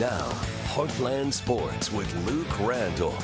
Now, Heartland Sports with Luke Randall.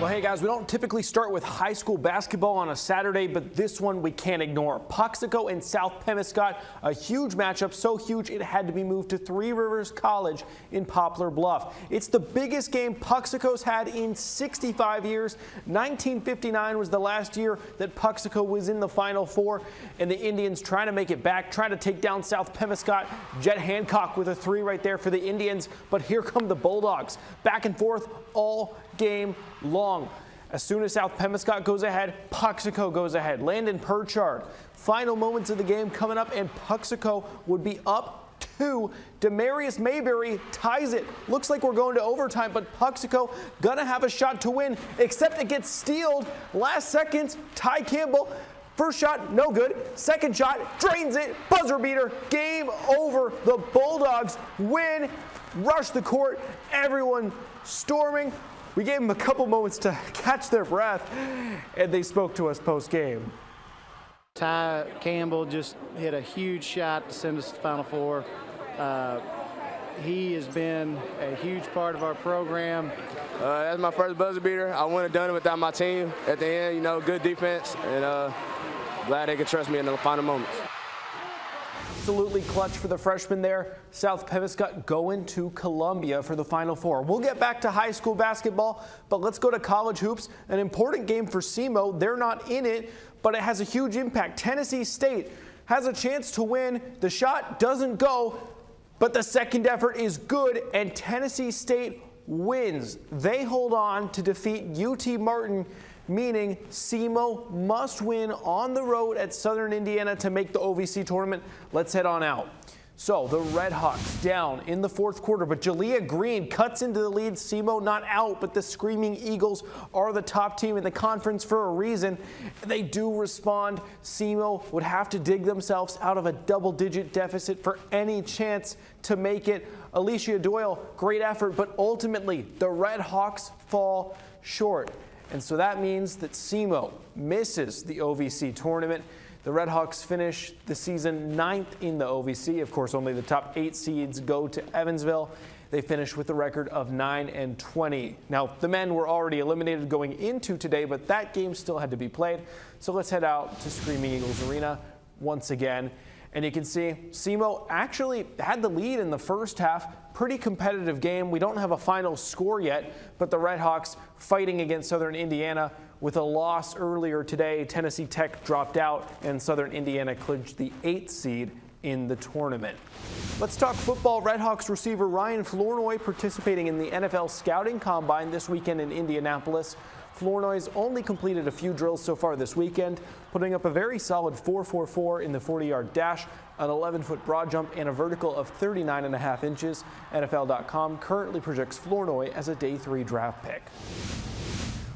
Well, hey guys, we don't typically start with high school basketball on a Saturday, but this one we can't ignore. Puxico and South Pemiscot, a huge matchup, so huge it had to be moved to Three Rivers College in Poplar Bluff. It's the biggest game Puxico's had in 65 years. 1959 was the last year that Puxico was in the Final Four, and the Indians trying to make it back, trying to take down South Pemiscot. Jet Hancock with a three right there for the Indians, but here come the Bulldogs. Back and forth all game long. As soon as South Pemiscot goes ahead, Puxico goes ahead. Landon Perchard, final moments of the game coming up, and Puxico would be up 2. Demarius Mayberry ties it. Looks like we're going to overtime, but Puxico gonna have a shot to win, except it gets stealed. Last seconds, Ty Campbell. First shot, no good. Second shot, drains it. Buzzer beater, game over. The Bulldogs win, rush the court, everyone storming. We gave them a couple moments to catch their breath, and they spoke to us post-game. Ty Campbell just hit a huge shot to send us to the Final Four. He has been a huge part of our program. That's my first buzzer beater. I wouldn't have done it without my team. At the end, you know, good defense, and glad they could trust me in the final moments. Absolutely clutch for the freshman there. South Pemiscot going to Columbia for the Final Four. We'll get back to high school basketball, but let's go to college hoops. An important game for SEMO. They're not in it, but it has a huge impact. Tennessee State has a chance to win. The shot doesn't go, but the second effort is good, and Tennessee State wins. They hold on to defeat UT Martin, meaning SEMO must win on the road at Southern Indiana to make the OVC tournament. Let's head on out. So the Red Hawks down in the fourth quarter, but Jalea Green cuts into the lead. SEMO not out, but the Screaming Eagles are the top team in the conference for a reason. They do respond. SEMO would have to dig themselves out of a double-digit deficit for any chance to make it. Alicia Doyle, great effort, but ultimately the Red Hawks fall short. And so that means that SEMO misses the OVC tournament. The Red Hawks finish the season 9th in the OVC. Of course, only the top 8 seeds go to Evansville. They finish with a record of 9-20. Now, the men were already eliminated going into today, but that game still had to be played. So let's head out to Screaming Eagles Arena once again. And you can see SEMO actually had the lead in the first half. Pretty competitive game. We don't have a final score yet, but the Red Hawks fighting against Southern Indiana with a loss earlier today. Tennessee Tech dropped out, and Southern Indiana clinched the 8th seed in the tournament. Let's talk football. Red Hawks receiver Ryan Flournoy participating in the NFL Scouting Combine this weekend in Indianapolis. Flournoy's only completed a few drills so far this weekend, putting up a very solid 4.44 in the 40-yard dash, an 11-foot broad jump, and a vertical of 39.5 inches. NFL.com currently projects Flournoy as a day 3 draft pick.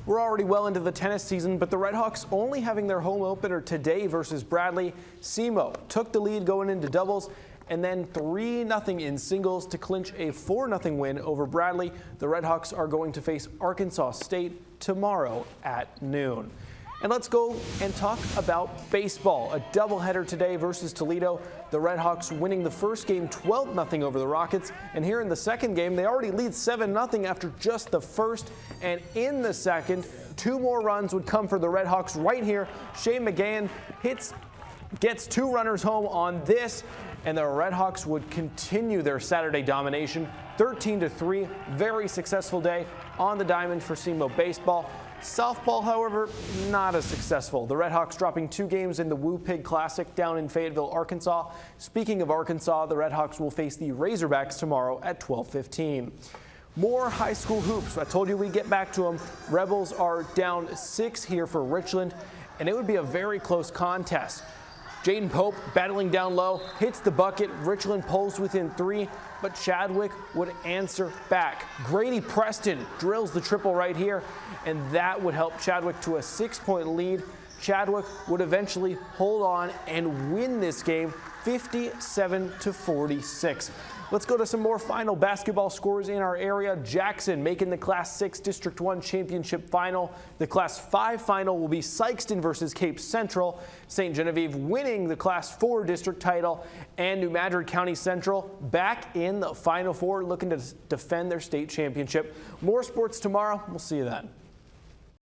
We're already well into the tennis season, but the Red Hawks only having their home opener today versus Bradley. SEMO took the lead going into doubles, and then 3-0 in singles to clinch a 4-0 win over Bradley. The Red Hawks are going to face Arkansas State tomorrow at noon. And let's go and talk about baseball. A doubleheader today versus Toledo. The Red Hawks winning the first game 12-0 over the Rockets. And here in the second game, they already lead 7-0 after just the first. And in the second, 2 more runs would come for the Red Hawks right here. Shane McGann gets 2 runners home on this, and the Red Hawks would continue their Saturday domination. 13-3, very successful day on the diamond for SEMO baseball. Softball, however, not as successful. The Red Hawks dropping 2 games in the Woo Pig Classic down in Fayetteville, Arkansas. Speaking of Arkansas, the Red Hawks will face the Razorbacks tomorrow at 12:15. More high school hoops. I told you we'd get back to them. Rebels are down 6 here for Richland, and it would be a very close contest. Jaden Pope battling down low, hits the bucket. Richland pulls within 3, but Chadwick would answer back. Grady Preston drills the triple right here, and that would help Chadwick to a 6-point lead. Chadwick would eventually hold on and win this game 57-46. Let's go to some more final basketball scores in our area. Jackson making the Class 6 District 1 championship final. The Class 5 final will be Sykeston versus Cape Central. St. Genevieve winning the Class 4 district title, and New Madrid County Central back in the Final Four, looking to defend their state championship. More sports tomorrow. We'll see you then.